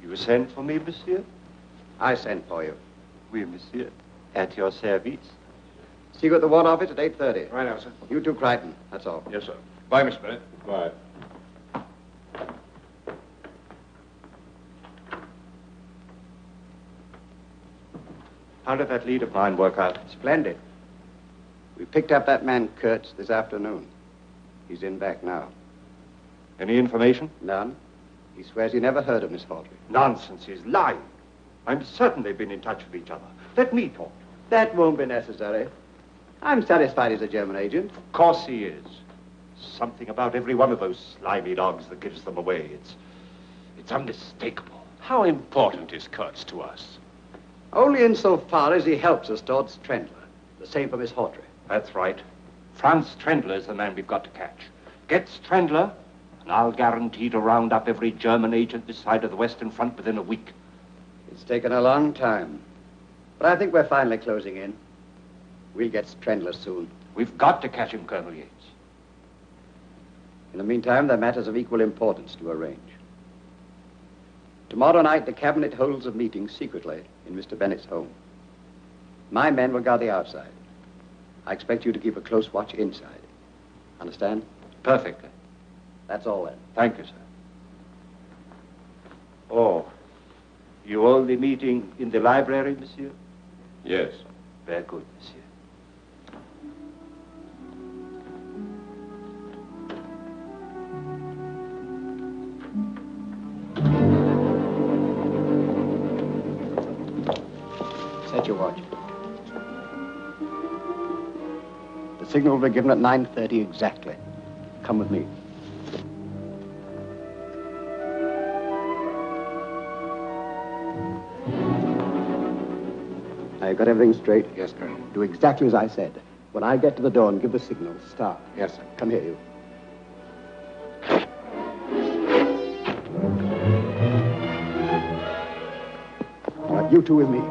[SPEAKER 15] You sent for me, monsieur?
[SPEAKER 13] I sent for you.
[SPEAKER 15] Oui, monsieur. At your service.
[SPEAKER 13] See you at the War Office at 8:30.
[SPEAKER 17] Right now, sir.
[SPEAKER 13] You too, Crichton. That's all.
[SPEAKER 17] Yes, sir. Bye, Miss Bennett.
[SPEAKER 11] Bye.
[SPEAKER 2] How did that lead of mine work out?
[SPEAKER 13] Splendid. We picked up that man Kurtz this afternoon. He's in back now.
[SPEAKER 2] Any information?
[SPEAKER 13] None. He swears he never heard of Miss Hawtrey.
[SPEAKER 2] Nonsense, he's lying. I'm certain they've been in touch with each other. Let me talk.
[SPEAKER 13] That won't be necessary. I'm satisfied he's a German agent.
[SPEAKER 2] Of course he is. Something about every one of those slimy dogs that gives them away. It's unmistakable.
[SPEAKER 11] How important is Katz to us?
[SPEAKER 13] Only insofar as he helps us towards Trendler. The same for Miss Hawtrey.
[SPEAKER 2] That's right. Franz Trendler is the man we've got to catch. Get Trendler, and I'll guarantee to round up every German agent this side of the Western Front within a week.
[SPEAKER 13] It's taken a long time. But I think we're finally closing in. We'll get Trendler soon.
[SPEAKER 2] We've got to catch him, Colonel Yates.
[SPEAKER 13] In the meantime, there are matters of equal importance to arrange. Tomorrow night, the cabinet holds a meeting secretly in Mr. Bennett's home. My men will guard the outside. I expect you to keep a close watch inside. Understand?
[SPEAKER 2] Perfectly.
[SPEAKER 13] That's all then.
[SPEAKER 2] Thank you, sir. Oh, you hold the meeting in the library, monsieur?
[SPEAKER 11] Yes.
[SPEAKER 2] Very good, monsieur.
[SPEAKER 13] Set your watch. The signal will be given at 9:30 exactly. Come with me. Now, you've got everything straight?
[SPEAKER 9] Yes, Colonel.
[SPEAKER 13] Do exactly as I said. When I get to the door and give the signal, start.
[SPEAKER 9] Yes, sir.
[SPEAKER 13] Come here, you. All right, you two with me.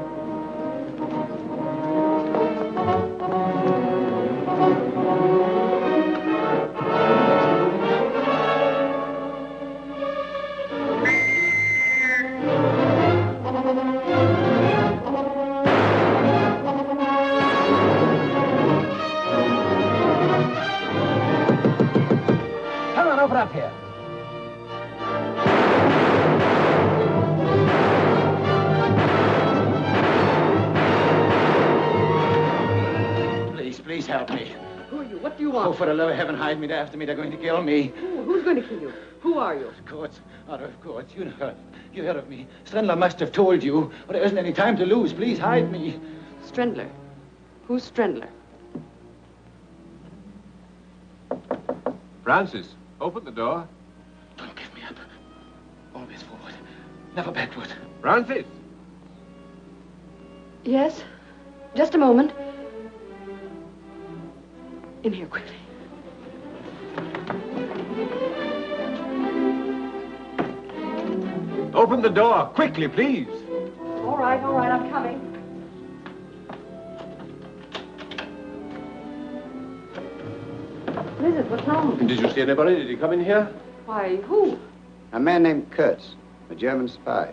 [SPEAKER 14] Up here.
[SPEAKER 18] Please help me.
[SPEAKER 8] Who are you? What do you want?
[SPEAKER 18] Oh, for the love of heaven, hide me. They're after me. They're going to kill me.
[SPEAKER 8] Who's going to kill you? Who are you?
[SPEAKER 18] Courts. Out of courts. You heard of me. Strendler must have told you. But there isn't any time to lose. Please hide me.
[SPEAKER 8] Strendler? Who's Strendler?
[SPEAKER 11] Francis, open the door.
[SPEAKER 18] Don't give me up. Always forward. Never backward.
[SPEAKER 11] Francis!
[SPEAKER 8] Yes? Just a moment. In here, quickly.
[SPEAKER 11] Open the door, quickly, please.
[SPEAKER 8] All right, I'm coming. What is it? What's wrong?
[SPEAKER 11] Did you see anybody? Did he come in here?
[SPEAKER 8] Why, who?
[SPEAKER 13] A man named Katz, a German spy.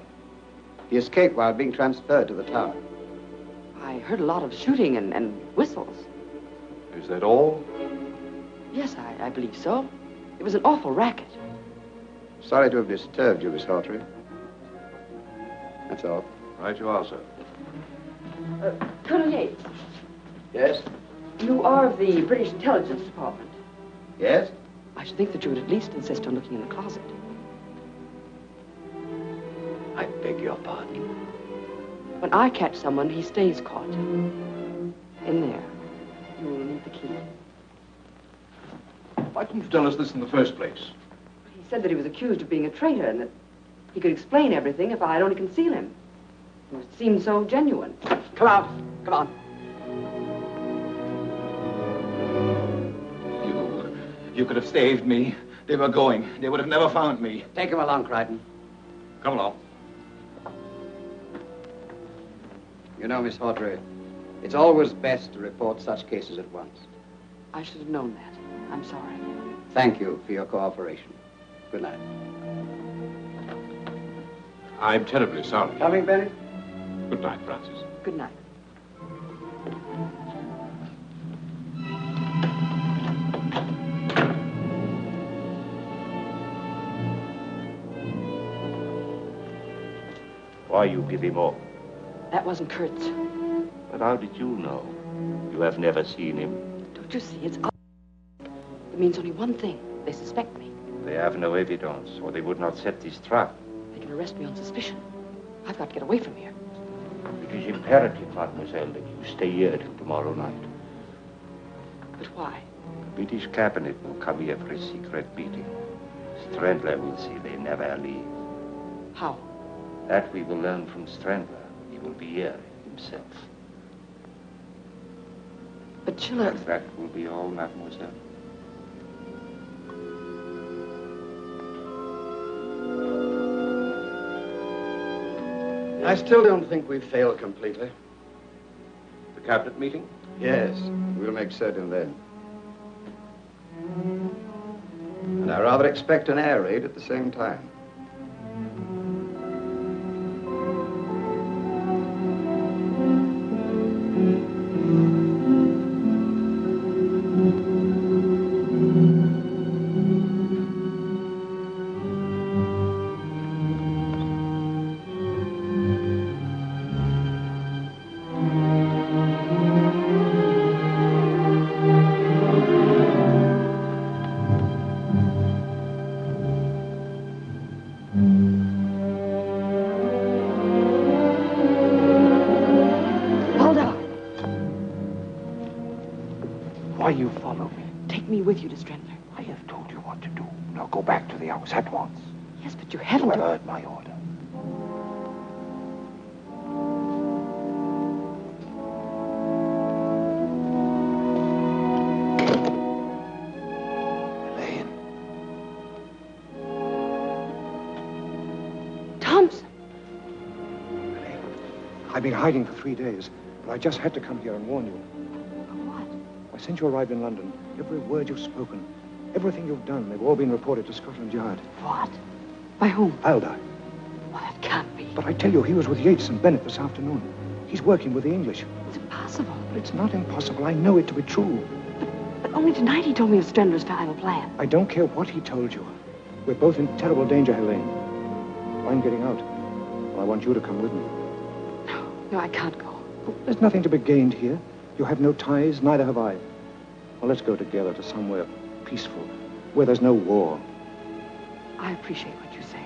[SPEAKER 13] He escaped while being transferred to the tower.
[SPEAKER 8] I heard a lot of shooting and whistles.
[SPEAKER 11] Is that all?
[SPEAKER 8] Yes, I believe so. It was an awful racket.
[SPEAKER 13] Sorry to have disturbed you, Miss Hawtrey. That's all.
[SPEAKER 11] Right you are, sir.
[SPEAKER 8] Colonel Yates.
[SPEAKER 13] Yes?
[SPEAKER 8] You are of the British Intelligence Department.
[SPEAKER 13] Yes?
[SPEAKER 8] I should think that you would at least insist on looking in the closet.
[SPEAKER 13] I beg your pardon.
[SPEAKER 8] When I catch someone, he stays caught. In there. You will need the key.
[SPEAKER 11] Why didn't you tell us this in the first place?
[SPEAKER 8] He said that he was accused of being a traitor and that he could explain everything if I'd only conceal him. It seemed so genuine.
[SPEAKER 18] Come out. Come on. You could have saved me. They were going. They would have never found me.
[SPEAKER 13] Take him along, Crichton.
[SPEAKER 11] Come along.
[SPEAKER 13] You know, Miss Hawtrey, it's always best to report such cases at once.
[SPEAKER 8] I should have known that. I'm sorry.
[SPEAKER 13] Thank you for your cooperation. Good night.
[SPEAKER 11] I'm terribly sorry.
[SPEAKER 13] Coming, Bennett?
[SPEAKER 11] Good night, Francis.
[SPEAKER 8] Good night.
[SPEAKER 2] Why you give him up?
[SPEAKER 8] That wasn't Kurtz.
[SPEAKER 2] But how did you know? You have never seen him.
[SPEAKER 8] Don't you see? It's obvious. It means only one thing. They suspect me.
[SPEAKER 2] They have no evidence, or they would not set this trap.
[SPEAKER 8] They can arrest me on suspicion. I've got to get away from here.
[SPEAKER 2] It is imperative, mademoiselle, that you stay here till tomorrow night.
[SPEAKER 8] But why?
[SPEAKER 2] The British cabinet will come here for a secret meeting. Strandler will say they never leave.
[SPEAKER 8] How?
[SPEAKER 2] That we will learn from Strandler. He will be here himself.
[SPEAKER 8] But Schiller...
[SPEAKER 2] That will be all, mademoiselle.
[SPEAKER 19] I still don't think we've failed completely.
[SPEAKER 11] The cabinet meeting?
[SPEAKER 19] Yes, we'll make certain then. And I rather expect an air raid at the same time.
[SPEAKER 9] Why you follow me?
[SPEAKER 8] Take me with you to Strandler.
[SPEAKER 9] I have told you what to do. Now go back to the house at once.
[SPEAKER 8] Yes, but you haven't...
[SPEAKER 9] You have heard my order. I've been hiding for 3 days, but I just had to come here and warn you. What? Since you arrived in London, every word you've spoken, everything you've done, they've all been reported to Scotland Yard.
[SPEAKER 8] What? By whom?
[SPEAKER 9] Valdar.
[SPEAKER 8] Well, that can't be.
[SPEAKER 9] But I tell you, he was with Yates and Bennett this afternoon. He's working with the English.
[SPEAKER 8] It's impossible.
[SPEAKER 9] But it's not impossible. I know it to be true.
[SPEAKER 8] But only tonight he told me of Strandler's final plan.
[SPEAKER 9] I don't care what he told you. We're both in terrible danger, Helene. I'm getting out. Well, I want you to come with me.
[SPEAKER 8] No, I can't go.
[SPEAKER 9] There's nothing to be gained here. You have no ties, neither have I. Well, let's go together to somewhere peaceful, where there's no war.
[SPEAKER 8] I appreciate what you say.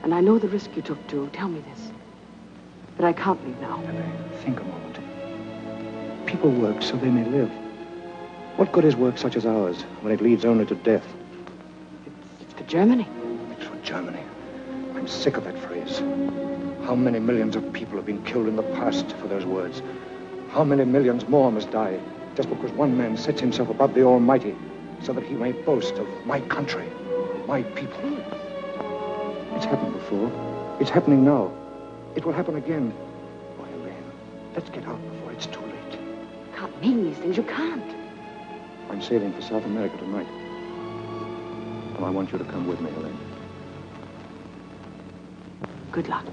[SPEAKER 8] And I know the risk you took to tell me this. But I can't leave now.
[SPEAKER 9] Think a moment. People work so they may live. What good is work such as ours when it leads only to death?
[SPEAKER 8] It's for Germany.
[SPEAKER 9] It's for Germany. I'm sick of that phrase. How many millions of people have been killed in the past for those words? How many millions more must die just because one man sets himself above the Almighty so that he may boast of my country, my people? It's happened before. It's happening now. It will happen again. Oh, Helene, let's get out before it's too late.
[SPEAKER 8] You can't mean these things. You can't.
[SPEAKER 9] I'm sailing for South America tonight. And I want you to come with me, Helene.
[SPEAKER 8] Good luck.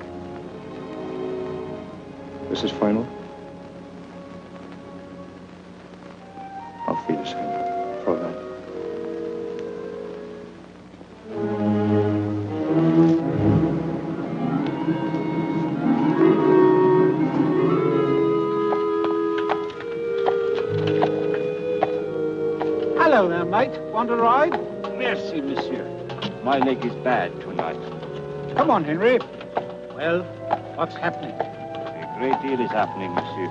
[SPEAKER 9] This is final. Auf Wiedersehen, Fräulein.
[SPEAKER 18] Hello there, mate. Want a ride?
[SPEAKER 15] Merci, monsieur. My leg is bad tonight.
[SPEAKER 18] Come on, Henry. Well, what's happening?
[SPEAKER 15] A great deal is happening, monsieur.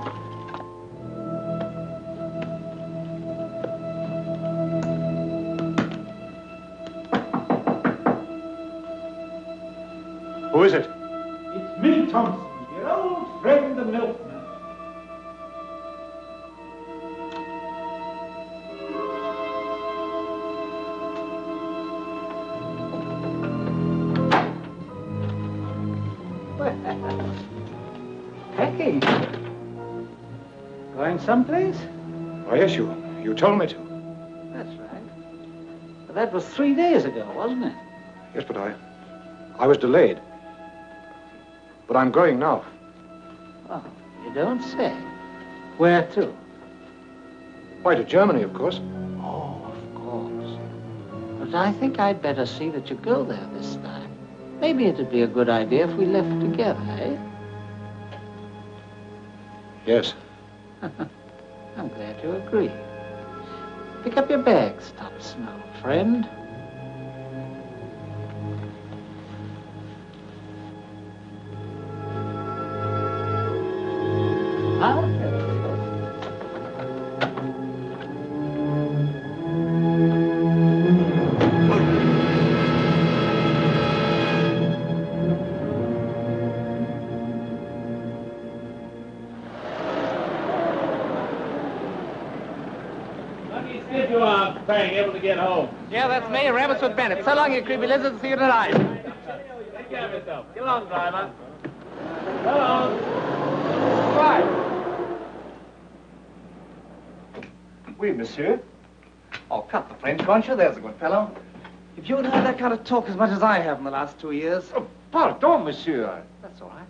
[SPEAKER 4] Who is it?
[SPEAKER 18] It's me, Thompson, your old friend, the milkman. Packing. Going someplace?
[SPEAKER 9] Oh, yes, you told me to.
[SPEAKER 18] That's right. But that was 3 days ago, wasn't it?
[SPEAKER 9] Yes, but I was delayed. But I'm going now.
[SPEAKER 18] Oh, you don't say. Where to?
[SPEAKER 9] Why, to Germany, of course.
[SPEAKER 18] Oh, of course. But I think I'd better see that you go there this time. Maybe it'd be a good idea if we left together, eh?
[SPEAKER 9] Yes.
[SPEAKER 18] I'm glad you agree. Pick up your bags, Thompson, old friend.
[SPEAKER 20] If you are, Frank, able to get home.
[SPEAKER 5] Yeah, that's me, Rabbits with Bennett. So long, you creepy lizards. See you tonight.
[SPEAKER 20] Take care of yourself. Get along, driver. So long. Right.
[SPEAKER 5] Oui, monsieur. Oh, cut the French, won't you? There's a good fellow. If you'd heard that kind of talk as much as I have in the last 2 years...
[SPEAKER 2] Oh, pardon, monsieur.
[SPEAKER 5] That's all right.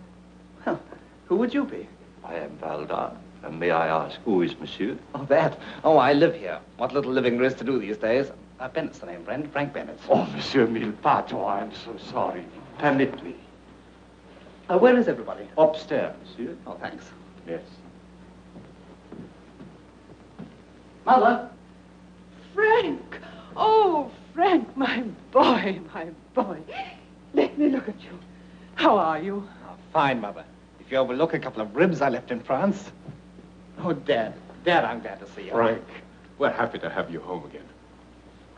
[SPEAKER 5] Well, who would you be?
[SPEAKER 2] I am Valdar. And may I ask, who is monsieur?
[SPEAKER 5] Oh, that? Oh, I live here. What little living there is to do these days. Bennett's the name, friend. Frank Bennett.
[SPEAKER 2] Oh, monsieur mille pardon. I'm so sorry. Permit me.
[SPEAKER 5] Where is everybody?
[SPEAKER 2] Upstairs, monsieur.
[SPEAKER 5] Oh, thanks.
[SPEAKER 2] Yes.
[SPEAKER 5] Mother?
[SPEAKER 12] Frank! Oh, Frank, my boy, my boy. Let me look at you. How are you?
[SPEAKER 5] Oh, fine, Mother. If you overlook a couple of ribs I left in France. Oh, Dad. Dad, I'm glad to see you.
[SPEAKER 11] Frank, we're happy to have you home again.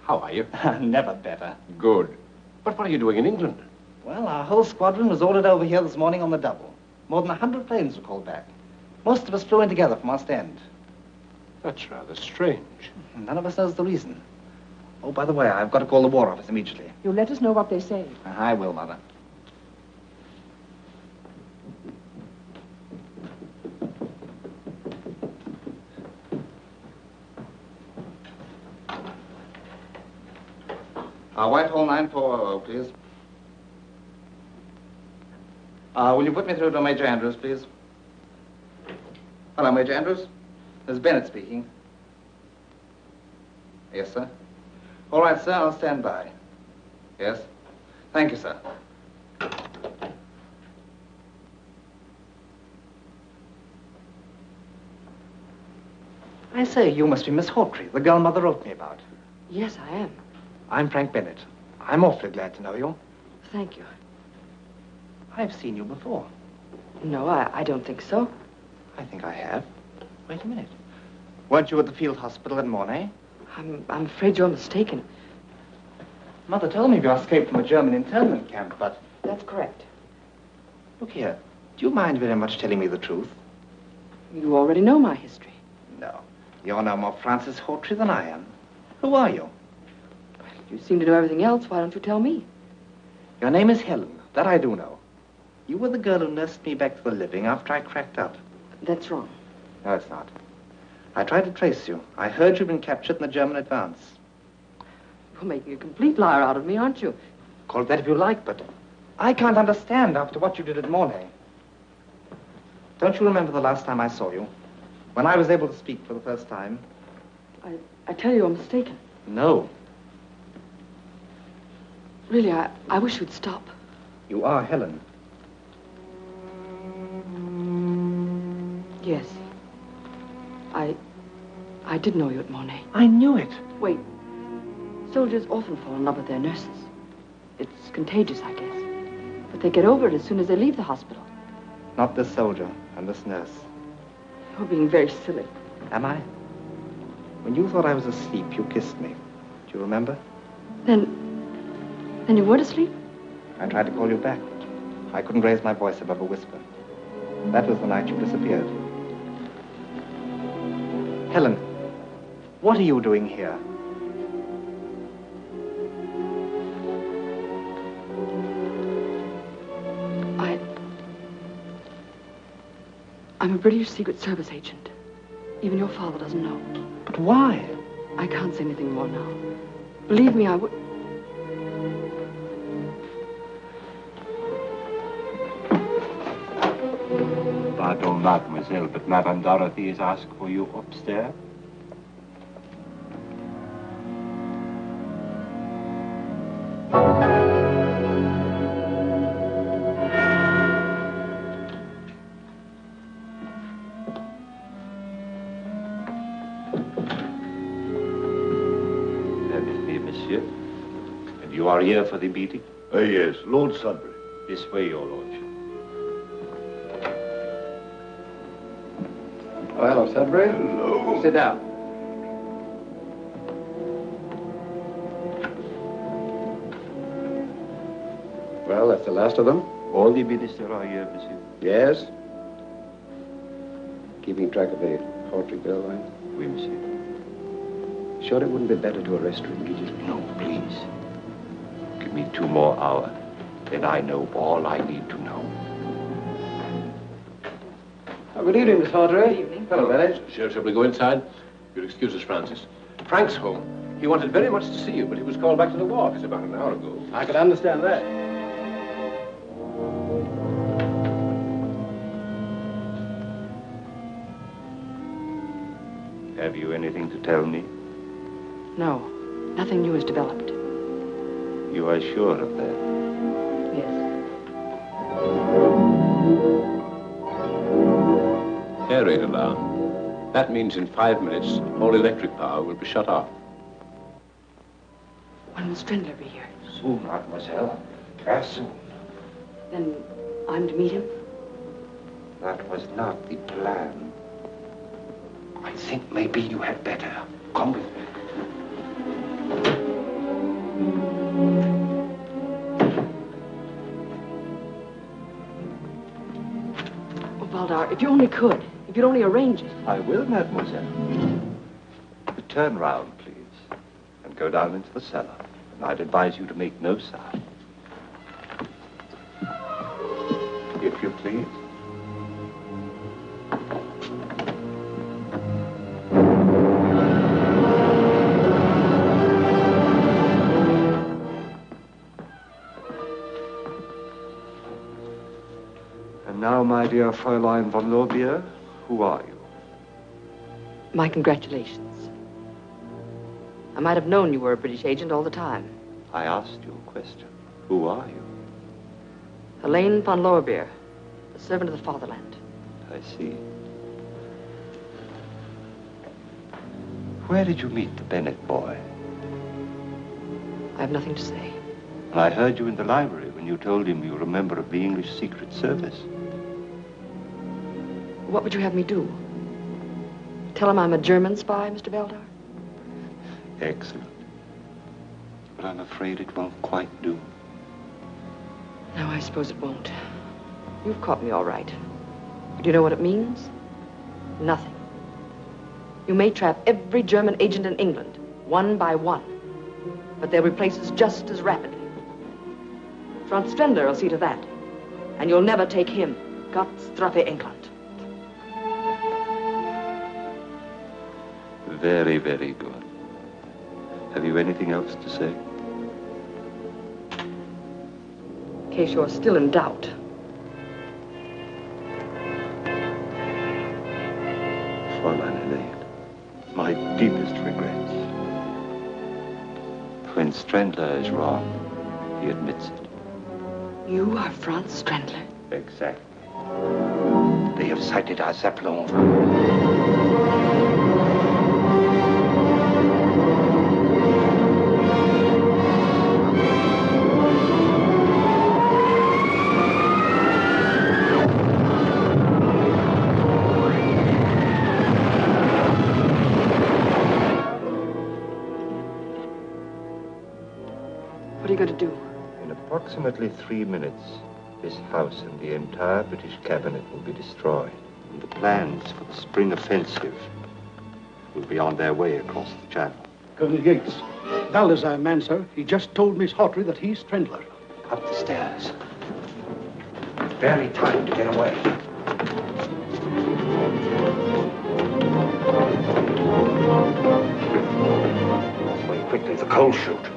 [SPEAKER 11] How are you?
[SPEAKER 5] Never better.
[SPEAKER 11] Good. But what are you doing in England?
[SPEAKER 5] Well, our whole squadron was ordered over here this morning on the double. More than 100 planes were called back. Most of us flew in together from Ostend.
[SPEAKER 11] That's rather strange.
[SPEAKER 5] None of us knows the reason. Oh, by the way, I've got to call the War Office immediately.
[SPEAKER 12] You let us know what they say.
[SPEAKER 5] I will, Mother. Whitehall 9400, please. Will you put me through to Major Andrews, please? Hello, Major Andrews. This is Bennett speaking. Yes, sir. All right, sir, I'll stand by. Yes? Thank you, sir. I say, you must be Miss Hawtrey, the girl Mother wrote me about.
[SPEAKER 8] Yes, I am.
[SPEAKER 5] I'm Frank Bennett. I'm awfully glad to know you.
[SPEAKER 8] Thank you.
[SPEAKER 5] I've seen you before.
[SPEAKER 8] No, I don't think so.
[SPEAKER 5] I think I have. Wait a minute. Weren't you at the field hospital in Mornay?
[SPEAKER 8] I'm afraid you're mistaken.
[SPEAKER 5] Mother told me you escaped from a German internment camp, but...
[SPEAKER 8] That's correct.
[SPEAKER 5] Look here. Do you mind very much telling me the truth?
[SPEAKER 8] You already know my history.
[SPEAKER 5] No. You're no more Francis Hawtrey than I am. Who are you?
[SPEAKER 8] You seem to know everything else. Why don't you tell me?
[SPEAKER 5] Your name is Helen. That I do know. You were the girl who nursed me back to the living after I cracked up.
[SPEAKER 8] That's wrong.
[SPEAKER 5] No, it's not. I tried to trace you. I heard you'd been captured in the German advance.
[SPEAKER 8] You're making a complete liar out of me, aren't you?
[SPEAKER 5] Call it that if you like, but I can't understand after what you did at Mornay. Don't you remember the last time I saw you? When I was able to speak for the first time?
[SPEAKER 8] I tell you, you're mistaken.
[SPEAKER 5] No.
[SPEAKER 8] Really, I wish you'd stop.
[SPEAKER 5] You are Helen.
[SPEAKER 8] Yes. I did know you at Mornay.
[SPEAKER 5] I knew it.
[SPEAKER 8] Wait. Soldiers often fall in love with their nurses. It's contagious, I guess. But they get over it as soon as they leave the hospital.
[SPEAKER 5] Not this soldier and this nurse.
[SPEAKER 8] You're being very silly.
[SPEAKER 5] Am I? When you thought I was asleep, you kissed me. Do you remember?
[SPEAKER 8] Then you weren't asleep?
[SPEAKER 5] I tried to call you back. I couldn't raise my voice above a whisper. That was the night you disappeared. Helen, what are you doing here?
[SPEAKER 8] I'm a British Secret Service agent. Even your father doesn't know.
[SPEAKER 5] But why?
[SPEAKER 8] I can't say anything more now. Believe me, I would...
[SPEAKER 2] Pardon, mademoiselle, but Madame Dorothy is asked for you upstairs. You are here for the meeting?
[SPEAKER 6] Yes, Lord Sudbury.
[SPEAKER 2] This way, your lordship.
[SPEAKER 19] Oh, hello, Sudbury.
[SPEAKER 6] Hello.
[SPEAKER 19] Sit down. Well, that's the last of them.
[SPEAKER 2] All the ministers are here, monsieur.
[SPEAKER 19] Yes. Keeping track of the Hawtrey girl, right?
[SPEAKER 2] Oui, monsieur.
[SPEAKER 13] Sure it wouldn't be better to arrest her immediately?
[SPEAKER 2] No, please. Give me 2 more hours. Then I know all I need to know.
[SPEAKER 19] Oh, good evening, Miss Hawtrey. Good
[SPEAKER 16] evening.
[SPEAKER 11] Hello, Baris. Sure, shall we go inside? You'll excuse us, Francis. Frank's home. He wanted very much to see you, but he was called back to the ward about an hour ago.
[SPEAKER 19] I could understand that.
[SPEAKER 2] Have you anything to tell me?
[SPEAKER 8] No, nothing new has developed.
[SPEAKER 2] You are sure of that?
[SPEAKER 8] Yes.
[SPEAKER 11] Air raid alarm. That means in 5 minutes, all electric power will be shut off.
[SPEAKER 8] When will Strindler be here?
[SPEAKER 9] Soon, mademoiselle. As soon.
[SPEAKER 8] Then I'm to meet him?
[SPEAKER 9] That was not the plan. I think maybe you had better. Come with me.
[SPEAKER 8] Oh, Valdar, if you only could. If you'd only arrange it.
[SPEAKER 2] I will, mademoiselle. But turn round, please, and go down into the cellar. And I'd advise you to make no sound. If you please. And now, my dear Fräulein von Lorbier, who are you?
[SPEAKER 8] My congratulations. I might have known you were a British agent all the time.
[SPEAKER 2] I asked you a question. Who are you?
[SPEAKER 8] Helene von Lorbier, a servant of the fatherland.
[SPEAKER 2] I see. Where did you meet the Bennett boy?
[SPEAKER 8] I have nothing to say.
[SPEAKER 2] I heard you in the library when you told him you were a member of the English Secret Service.
[SPEAKER 8] What would you have me do? Tell him I'm a German spy, Mr. Valdar?
[SPEAKER 2] Excellent. But I'm afraid it won't quite do.
[SPEAKER 8] No, I suppose it won't. You've caught me all right. Do you know what it means? Nothing. You may trap every German agent in England, one by one. But they'll replace us just as rapidly. Franz Strindler will see to that. And you'll never take him. Gott strafe England.
[SPEAKER 2] Very, very good. Have you anything else to say?
[SPEAKER 8] In case you're still in doubt.
[SPEAKER 2] Fräulein Helene, my deepest regrets. When Strindler is wrong, he admits it.
[SPEAKER 8] You are Franz Strindler?
[SPEAKER 2] Exactly.
[SPEAKER 9] They have sighted our Zeppelin.
[SPEAKER 8] What are you going to do?
[SPEAKER 2] In approximately 3 minutes, this house and the entire British cabinet will be destroyed. And the plans for the spring offensive will be on their way across the channel.
[SPEAKER 19] Colonel Yates, Valder's our man, sir. He just told Miss Hawtrey that he's Strindler.
[SPEAKER 9] Up the stairs. Barely time to get away. Away quickly, the coal chute.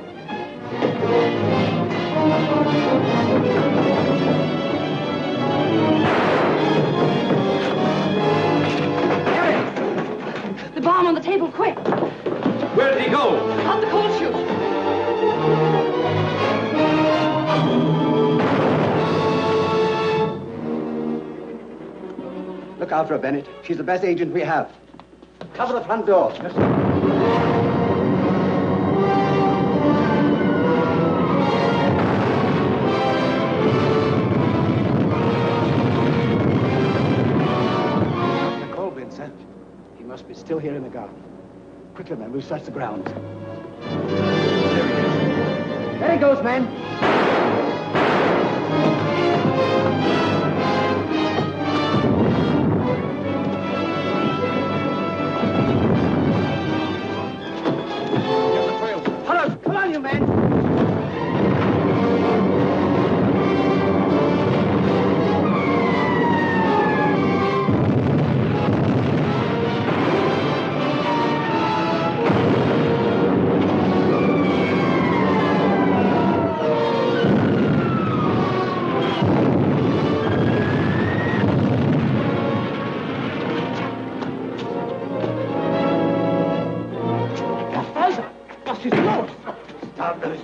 [SPEAKER 8] The bomb on the table, quick!
[SPEAKER 11] Where did he go?
[SPEAKER 8] Out the coal chute!
[SPEAKER 5] Look out for her, Bennett. She's the best agent we have. Cover the front door. Yes, sir. He must be still here in the garden. Quickly, men, we'll search the grounds. There he goes, men.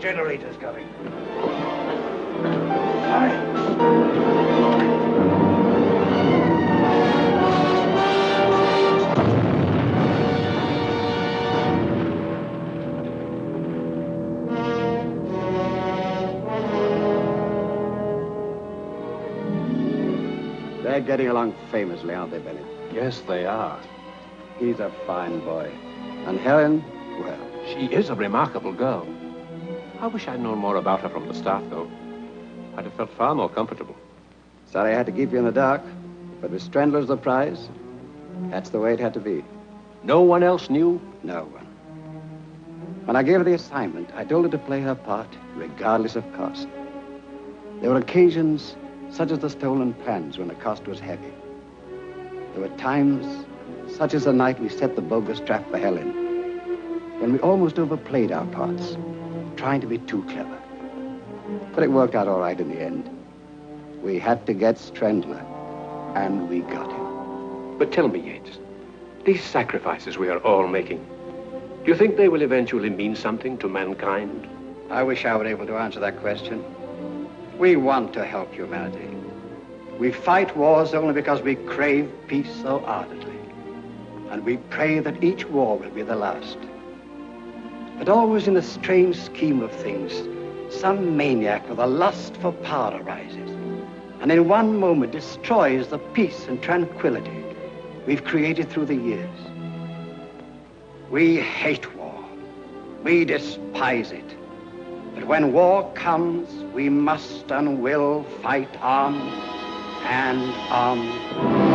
[SPEAKER 17] generator's coming.
[SPEAKER 13] They're getting along famously, aren't they, Bennett?
[SPEAKER 11] Yes, they are.
[SPEAKER 13] He's a fine boy. And Helen, well...
[SPEAKER 11] She is a remarkable girl. I wish I'd known more about her from the start, though. I'd have felt far more comfortable.
[SPEAKER 13] Sorry I had to keep you in the dark, but with Strandler's the prize, that's the way it had to be.
[SPEAKER 11] No one else knew?
[SPEAKER 13] No one. When I gave her the assignment, I told her to play her part, regardless of cost. There were occasions, such as the stolen plans, when the cost was heavy. There were times, such as the night we set the bogus trap for Helen, when we almost overplayed our parts, trying to be too clever. But it worked out all right in the end. We had to get Strandler, and we got him.
[SPEAKER 11] But tell me, Yates, these sacrifices we are all making, do you think they will eventually mean something to mankind?
[SPEAKER 13] I wish I were able to answer that question. We want to help humanity. We fight wars only because we crave peace so ardently. And we pray that each war will be the last. But always in the strange scheme of things, some maniac with a lust for power arises, and in one moment destroys the peace and tranquility we've created through the years. We hate war. We despise it. But when war comes, we must and will fight on and on.